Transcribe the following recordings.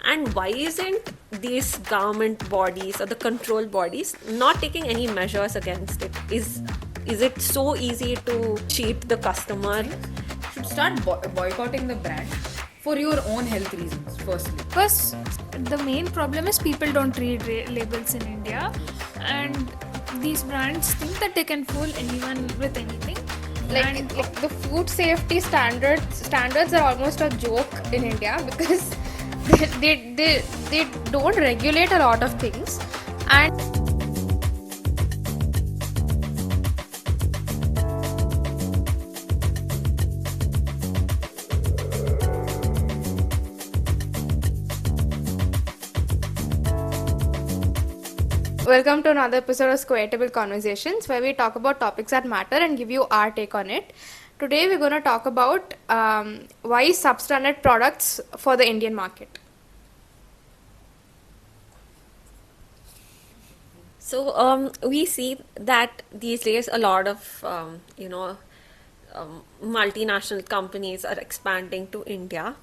And why isn't these government bodies or the control bodies not taking any measures against it? Is it so easy to cheat the customer? Should start boycotting the brand for your own health reasons, firstly. Because the main problem is people don't read labels in India, and these brands think that they can fool anyone with anything. Like the food safety standards are almost a joke in India because they don't regulate a lot of things. And welcome to another episode of Squaretable Conversations, where we talk about topics that matter and give you our take on it. Today we're going to talk about why substandard products for the Indian market. So we see that these days a lot of multinational companies are expanding to India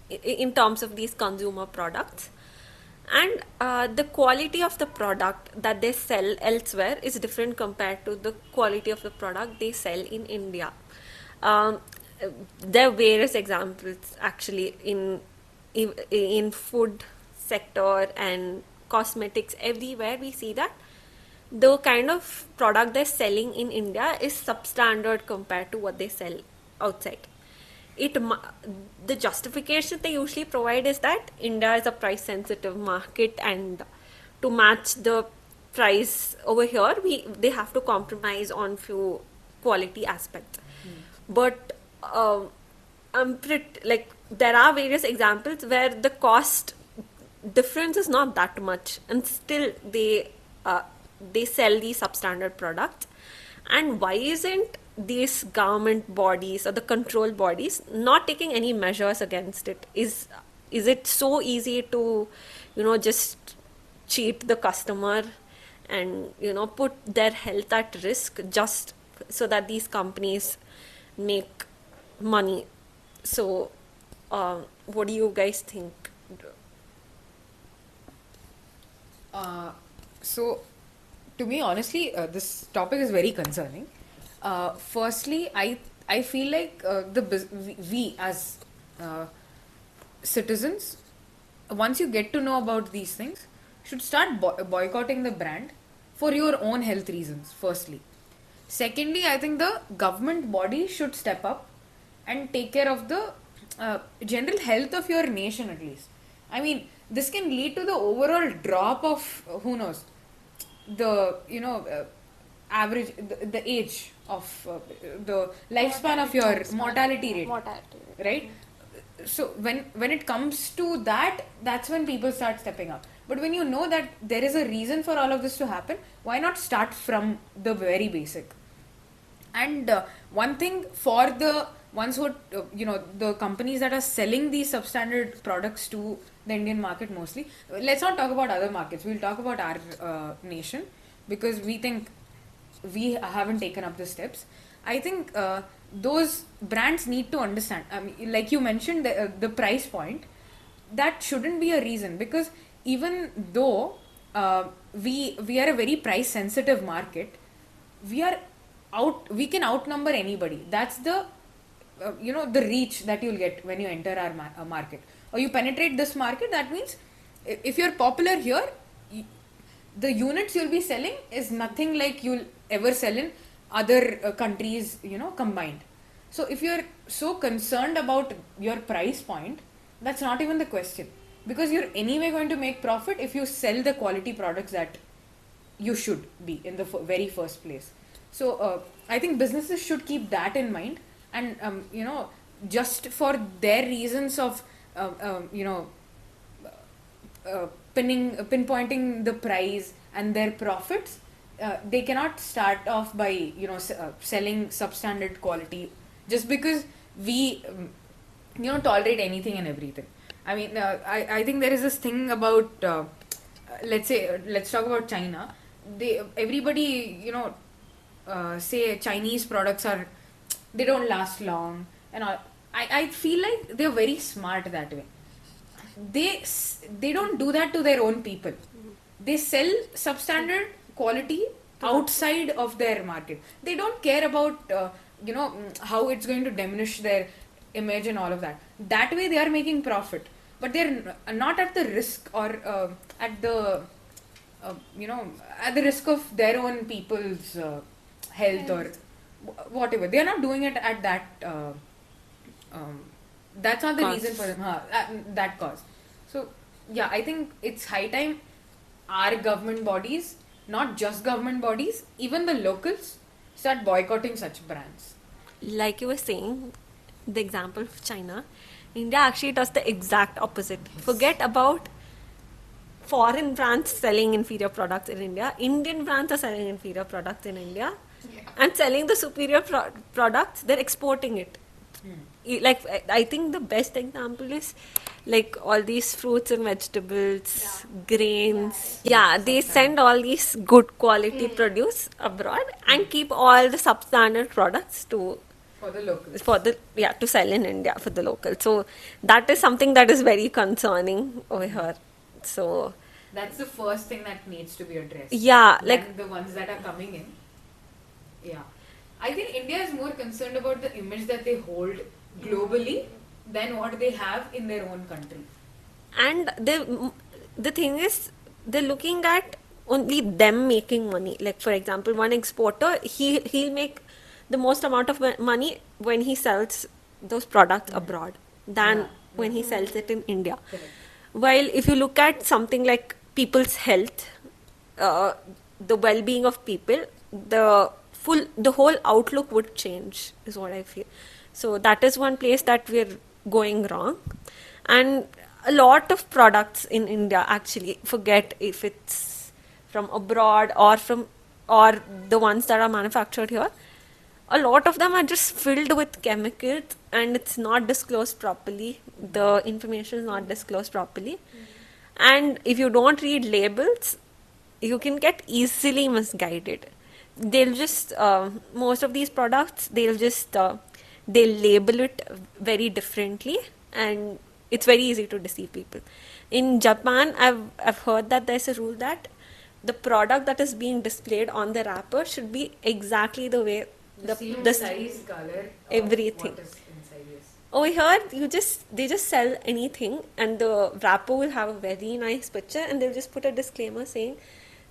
in terms of these consumer products, and the quality of the product that they sell elsewhere is different compared to the quality of the product they sell in India. Um, there are various examples actually in food sector and cosmetics. Everywhere we see that the kind of product they're selling in India is substandard compared to what they sell outside. The justification they usually provide is that India is a price sensitive market, and to match the price over here, they have to compromise on few quality aspects. But I'm pretty like there are various examples where the cost difference is not that much, and still they sell these substandard products. And why isn't these government bodies or the control bodies not taking any measures against it? Is it so easy to just cheat the customer and put their health at risk just so that these companies make money? So what do you guys think? So, to me, honestly, this topic is very concerning. Firstly, I feel like we as citizens, once you get to know about these things, should start boycotting the brand for your own health reasons, firstly. Secondly, I think the government body should step up and take care of the general health of your nation, at least. I mean, this can lead to the overall drop of who knows the average the age of the lifespan of your mortality rate, right? So when it comes to that, that's when people start stepping up. But when you know that there is a reason for all of this to happen, why not start from the very basic? And one thing for the ones who the companies that are selling these substandard products to the Indian market mostly, let's not talk about other markets, we'll talk about our nation, because we think we haven't taken up the steps. I think those brands need to understand, I mean, like you mentioned, the price point, that shouldn't be a reason, because even though we are a very price sensitive market, we can outnumber anybody. That's the the reach that you'll get when you enter our market, or you penetrate this market. That means if you're popular here, the units you'll be selling is nothing like you'll ever sell in other countries, combined. So if you're so concerned about your price point, that's not even the question, because you're anyway going to make profit if you sell the quality products that you should be in the very first place. So I think businesses should keep that in mind, and just for their reasons of pinpointing the price and their profits, they cannot start off by selling substandard quality just because we tolerate anything and everything. I mean, I think there is this thing about let's talk about China. Everybody say Chinese products they don't last long and all. I feel like they're very smart that way. they don't do that to their own people. They sell substandard quality outside of their market. They don't care about how it's going to diminish their image and all of that. That way they are making profit, but they're not at the risk or at the at the risk of their own people's health or whatever. They are not doing it at that that's not the Cost. reason for them, that cause. So yeah, I think it's high time our government bodies, not just government bodies, even the locals, start boycotting such brands. Like you were saying, the example of China, India actually does the exact opposite. Forget about foreign brands selling inferior products in India. Indian brands are selling inferior products in India and selling the superior products. They're exporting it. Like I think the best example is like all these fruits and vegetables, grains. Yeah, they send all these good quality produce abroad and keep all the substandard products For the locals. to sell in India for the local. So that is something that is very concerning over here. So That's the first thing that needs to be addressed. yeah, Than like the ones that are coming in. Yeah. I think India is more concerned about the image that they hold globally than what they have in their own country. and the thing is they're looking at only them making money. Like for example, one exporter, he'll make the most amount of money when he sells those products abroad than when he sells it in India. Correct. While if you look at something like people's health, the well-being of people, the whole outlook would change, is what I feel. So that is one place that we're going wrong. And a lot of products in India, actually, forget if it's from abroad or the ones that are manufactured here, a lot of them are just filled with chemicals and it's not disclosed properly. The information is not disclosed properly. And if you don't read labels, you can get easily misguided. They'll just, most of these products, they'll label it very differently and it's very easy to deceive people. In Japan, I've heard that there's a rule that the product that is being displayed on the wrapper should be exactly the way The size, color, everything. what is inside, yes. Over here, they just sell anything, and the wrapper will have a very nice picture, and they'll just put a disclaimer saying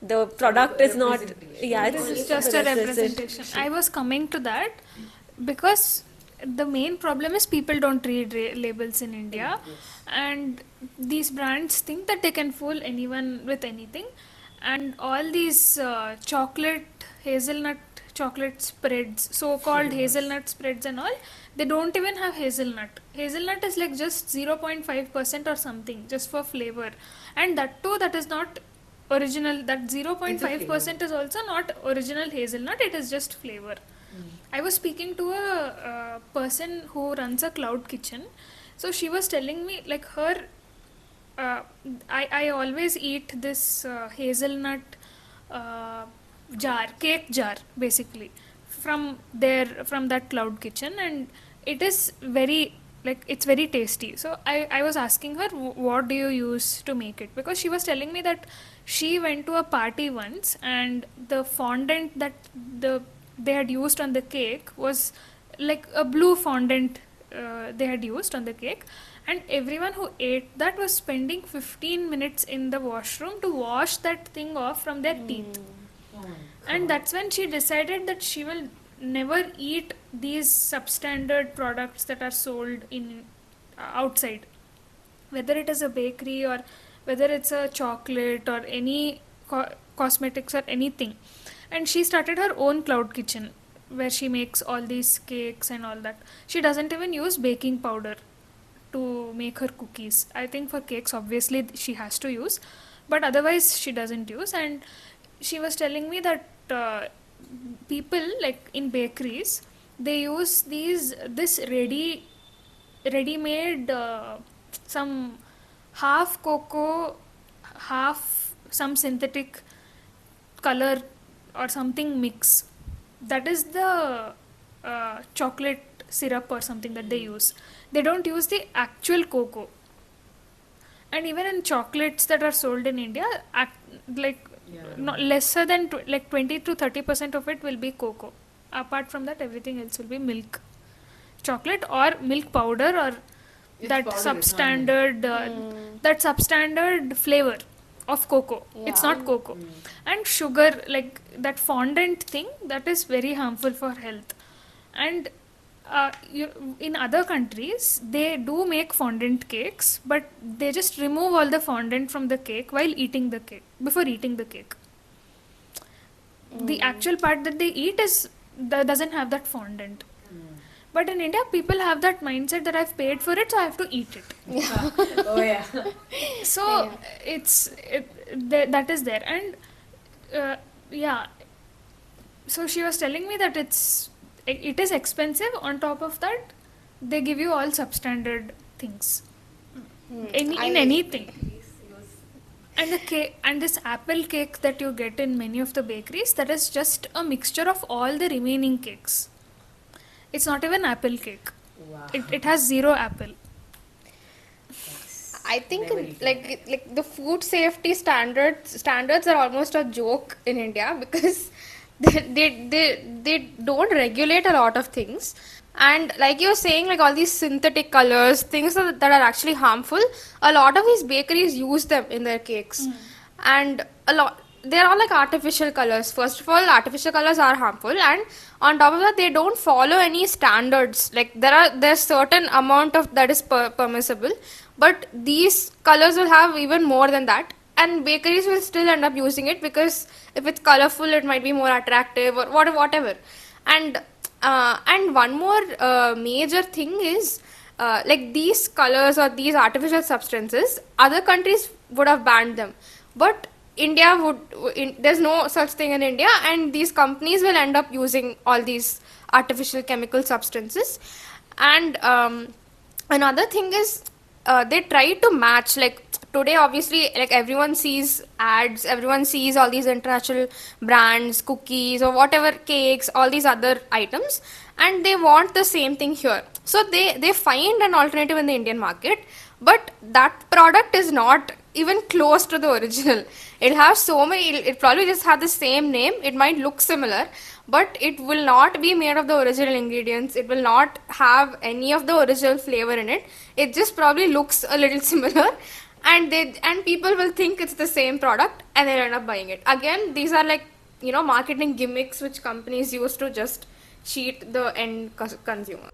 the product is not. representation. Yeah, It is just a representation. I was coming to that because the main problem is people don't read labels in India, and these brands think that they can fool anyone with anything, and all these hazelnut chocolate spreads, so-called hazelnut spreads and all, they don't even have hazelnut. Hazelnut is like just 0.5% or something, just for flavor, and that too, that is not original. That 0.5% is also not original hazelnut. It is just flavor. I was speaking to a person who runs a cloud kitchen, so she was telling me like her. I always eat this hazelnut cake jar, basically, from that cloud kitchen, and it is very, like, it's very tasty. So I was asking her, what do you use to make it? Because she was telling me that she went to a party once and the fondant that they had used on the cake was like a blue fondant they had used on the cake, and everyone who ate that was spending 15 minutes in the washroom to wash that thing off from their teeth. And that's when she decided that she will never eat these substandard products that are sold in outside, whether it is a bakery or whether it's a chocolate or any cosmetics or anything. And she started her own cloud kitchen where she makes all these cakes and all that. She doesn't even use baking powder to make her cookies. I think for cakes obviously she has to use, but otherwise she doesn't use. And she was telling me that people, like in bakeries, they use this ready-made some half cocoa, half some synthetic color or something mix. That is the chocolate syrup or something that they use. They don't use the actual cocoa. and even in chocolates that are sold in India, like not lesser than like 20 to 30% of it will be cocoa. Apart from that, everything else will be milk chocolate or milk powder or that substandard flavor of cocoa. It's not cocoa. And sugar, like that fondant thing, that is very harmful for health. And in other countries, they do make fondant cakes, but they just remove all the fondant from the cake while eating the cake, before eating the cake. The actual part that they eat doesn't have that fondant. But in India, people have that mindset that I've paid for it, so I have to eat it. Oh yeah. So that is there. And so she was telling me that it is expensive. On top of that, they give you all substandard things in anything. And the cake, and this apple cake that you get in many of the bakeries, that is just a mixture of all the remaining cakes. It's not even apple cake. Wow. It has zero apple. I think like the food safety standards are almost a joke in India because they don't regulate a lot of things. And like you're saying, like all these synthetic colors, things that are actually harmful, a lot of these bakeries use them in their cakes. And they're all like artificial colors. First of all, artificial colors are harmful, and on top of that, they don't follow any standards. Like there's certain amount of that is permissible, but these colors will have even more than that, and bakeries will still end up using it because if it's colorful, it might be more attractive or whatever. And one more major thing is like these colors or these artificial substances, other countries would have banned them, but India there's no such thing in India, and these companies will end up using all these artificial chemical substances. And another thing is they try to match, like today obviously, like everyone sees ads, everyone sees all these international brands, cookies or whatever, cakes, all these other items, and they want the same thing here. So they find an alternative in the Indian market, but that product is not even close to the original. It'll have it probably just have the same name, it might look similar, but it will not be made of the original ingredients, it will not have any of the original flavor in it, it just probably looks a little similar, and people will think it's the same product and they'll end up buying it. Again, these are like, marketing gimmicks which companies use to just cheat the end consumer.